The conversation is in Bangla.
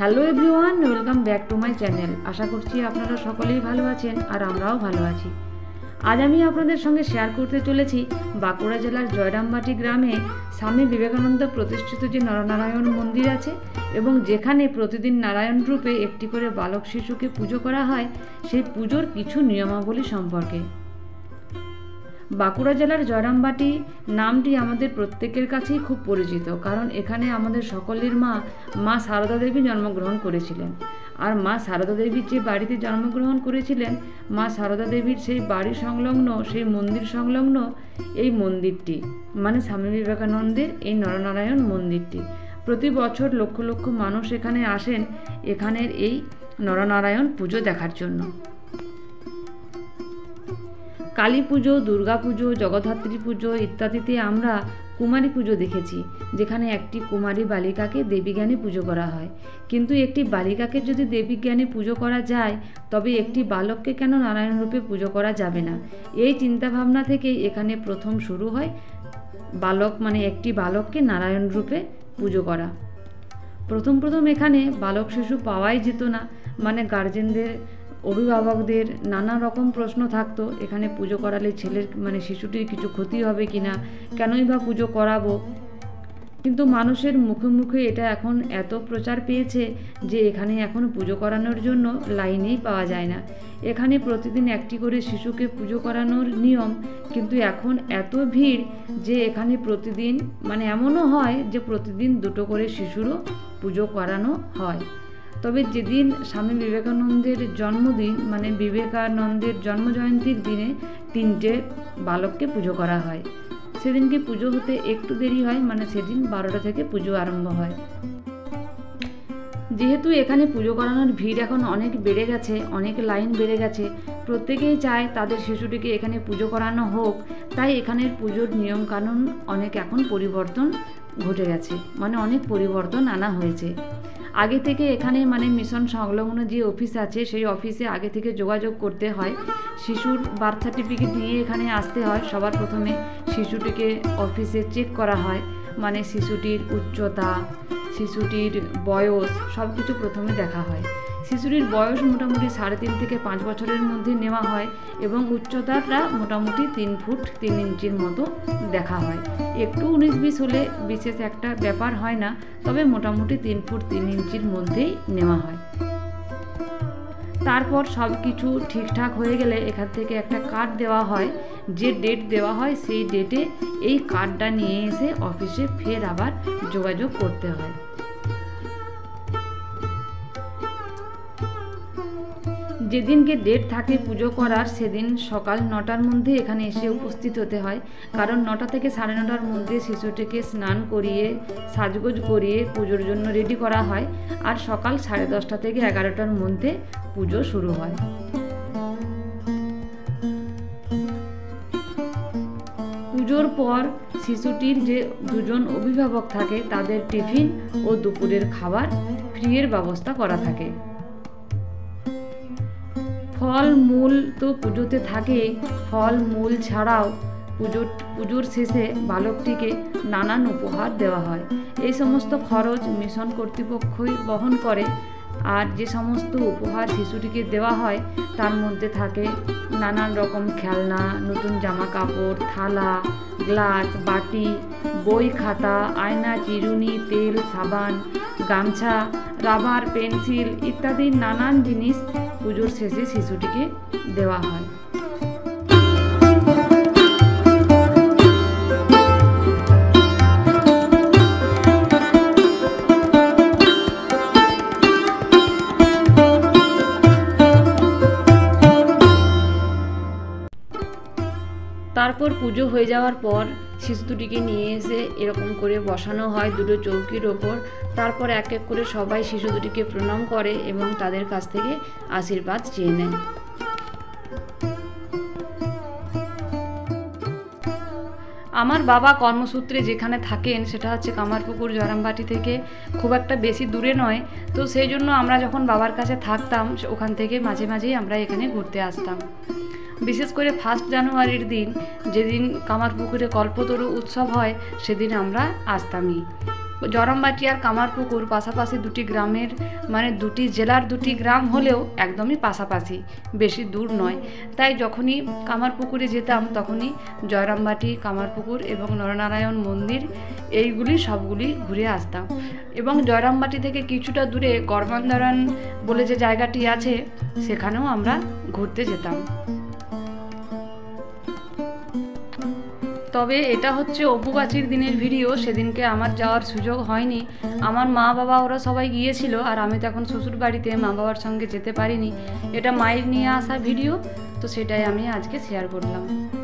Hello everyone, welcome back to my channel. আশা করছি আপনারা সকলেই ভালো আছেন আর আমরাও ভালো আছি। আজ আমি আপনাদের সঙ্গে শেয়ার করতে চলেছি বাঁকুড়া জেলার জয়রামবাটি গ্রামে স্বামী বিবেকানন্দ প্রতিষ্ঠিত যে নরনারায়ণ মন্দির আছে এবং যেখানে প্রতিদিন নারায়ণ রূপে একটি করে বালক শিশুকে পুজো করা হয়, সেই পুজোর কিছু নিয়মাবলী সম্পর্কে। বাঁকুড়া জেলার জয়রামবাটি নামটি আমাদের প্রত্যেকের কাছেই খুব পরিচিত, কারণ এখানে আমাদের সকলের মা সারদা দেবী জন্মগ্রহণ করেছিলেন। আর মা সারদা দেবীর যে বাড়িতে জন্মগ্রহণ করেছিলেন, মা সারদা দেবীর সেই বাড়ি সংলগ্ন, সেই মন্দির সংলগ্ন এই মন্দিরটি, মানে স্বামী বিবেকানন্দের এই নরনারায়ণ মন্দিরটি। প্রতি বছর লক্ষ লক্ষ মানুষ এখানে আসেন এখানের এই নরনারায়ণ পুজো দেখার জন্য। কালী পুজো, দুর্গা পুজো, জগদ্ধাত্রী পুজো ইত্যাদিতে আমরা কুমারী পুজো দেখেছি, যেখানে একটি কুমারী বালিকাকে দেবীজ্ঞানে পুজো করা হয়। কিন্তু একটি বালিকাকে যদি দেবীজ্ঞানে পুজো করা যায়, তবে একটি বালককে কেন নারায়ণ রূপে পুজো করা যাবে না? এই চিন্তাভাবনা থেকেই এখানে প্রথম শুরু হয় একটি বালককে নারায়ণ রূপে পুজো করা। প্রথম এখানে বালক শিশু পাওয়াই যেত না, গার্জেনদের, অভিভাবকদের নানা রকম প্রশ্ন থাকতো, এখানে পুজো করালে শিশুটির কিছু ক্ষতি হবে কিনা, কেনই বা পুজো করাবো। কিন্তু মানুষের মুখে মুখে এটা এখন এত প্রচার পেয়েছে যে এখানে এখন পুজো করানোর জন্য লাইনেই পাওয়া যায় না। এখানে প্রতিদিন একটি করে শিশুকে পুজো করানোর নিয়ম, কিন্তু এখন এত ভিড় যে এখানে প্রতিদিন এমনও হয় যে প্রতিদিন দুটো করে শিশুরও পুজো করানো হয়। তবে যেদিন স্বামী বিবেকানন্দের জন্মদিন, বিবেকানন্দের জন্মজয়ন্তীর দিনে 3টে বালককে পুজো করা হয়। সেদিনকে পুজো হতে একটু দেরি হয়, সেদিন 12টা থেকে পুজো আরম্ভ হয়। যেহেতু এখানে পুজো করানোর ভিড় এখন অনেক বেড়ে গেছে, অনেক লাইন বেড়ে গেছে, প্রত্যেকেই চায় তাদের শিশুটিকে এখানে পুজো করানো হোক, তাই এখানের পুজোর নিয়মকানুন অনেক এখন পরিবর্তন ঘটে গেছে, অনেক পরিবর্তন আনা হয়েছে। আগে থেকে এখানে মিশন সংলগ্ন যে অফিস আছে, সেই অফিসে আগে থেকে যোগাযোগ করতে হয়। শিশুর বার্থ সার্টিফিকেট নিয়ে এখানে আসতে হয়। সবার প্রথমে শিশুটিকে অফিসে চেক করা হয়, শিশুটির উচ্চতা, শিশুটির বয়স সব কিছু প্রথমে দেখা হয়। শিশুটির বয়স মোটামুটি 3.5 থেকে 5 বছরের মধ্যে নেওয়া হয় এবং উচ্চতাটা মোটামুটি 3 ফুট 3 ইঞ্চির মতো দেখা হয়। একটু 19-20 হলে বিশেষ একটা ব্যাপার হয় না, তবে মোটামুটি 3 ফুট 3 ইঞ্চির মধ্যেই নেওয়া হয়। তারপর সব কিছু ঠিকঠাক হয়ে গেলে এখান থেকে একটা কার্ড দেওয়া হয়। যে ডেট দেওয়া হয় সেই ডেটে এই কার্ডটা নিয়ে এসে অফিসে ফের আবার যোগাযোগ করতে হয়। যেদিনকে ডেট থাকে পুজো করার, সেদিন সকাল 9টার মধ্যে এখানে এসে উপস্থিত হতে হয়, কারণ 9টা থেকে 9:30টার মধ্যে শিশুটিকে স্নান করিয়ে সাজগোজ করিয়ে পুজোর জন্য রেডি করা হয়, আর সকাল 10:30টা থেকে 11টার মধ্যে পুজো শুরু হয়। পুজোর পর শিশুটির যে 2জন অভিভাবক থাকে তাদের টিফিন ও দুপুরের খাবার ফ্রির ব্যবস্থা করা থাকে। ফল মূল তো পুজোতে থাকে, ফল মূল ছাড়াও পুজোর শেষে বালকটিকে নানান উপহার দেওয়া হয়। এই সমস্ত খরচ মিশন কর্তৃপক্ষই বহন করে। আর যে সমস্ত উপহার শিশুটিকে দেওয়া হয় তার মধ্যে থাকে নানান রকম খেলনা, নতুন জামা কাপড়, থালা, গ্লাস, বাটি, বই, খাতা, আয়না, চিরুনি, তেল, সাবান, গামছা, রাবার, পেন্সিল ইত্যাদি নানান জিনিস পুজোর শেষে শিশুটিকে দেওয়া হয়। তারপর পুজো হয়ে যাওয়ার পর শিশু দুটিকে নিয়ে এসে এরকম করে বসানো হয় 2টো চৌকির ওপর। তারপর এক এক করে সবাই শিশু দুটিকে প্রণাম করে এবং তাদের কাছ থেকে আশীর্বাদ চেয়ে নেয়। আমার বাবা কর্মসূত্রে যেখানে থাকেন সেটা হচ্ছে কামারপুকুর, জয়রামবাটি থেকে খুব একটা বেশি দূরে নয়। তো সেই জন্য আমরা যখন বাবার কাছে থাকতাম ওখান থেকে মাঝে মাঝেই আমরা এখানে ঘুরতে আসতাম। বিশেষ করে 1 জানুয়ারির দিন, যেদিন কামারপুকুরে কল্পতরু উৎসব হয়, সেদিন আমরা আসতামই। জয়রামবাটি আর কামারপুকুর পাশাপাশি দুটি গ্রামের মানে দুটি জেলার দুটি গ্রাম হলেও একদমই পাশাপাশি, বেশি দূর নয়। তাই যখনই কামারপুকুরে যেতাম তখনই জয়রামবাটি, কামারপুকুর এবং নরনারায়ণ মন্দির এইগুলি সবগুলি ঘুরে আসতাম। এবং জয়রামবাটি থেকে কিছুটা দূরে গড়বন্দারণ বলে যে জায়গাটি আছে সেখানেও আমরা ঘুরতে যেতাম। তবে এটা হচ্ছে অপুবাচির দিনের ভিডিও, সেদিনকে আমার যাওয়ার সুযোগ হয়নি। আমার মা বাবা ওরা সবাই গিয়েছিল আর আমি তখন শ্বশুর বাড়িতে মা বাবার সঙ্গে যেতে পারিনি। এটা মায়ের নিয়ে আসা ভিডিও, তো সেটাই আমি আজকে শেয়ার করলাম।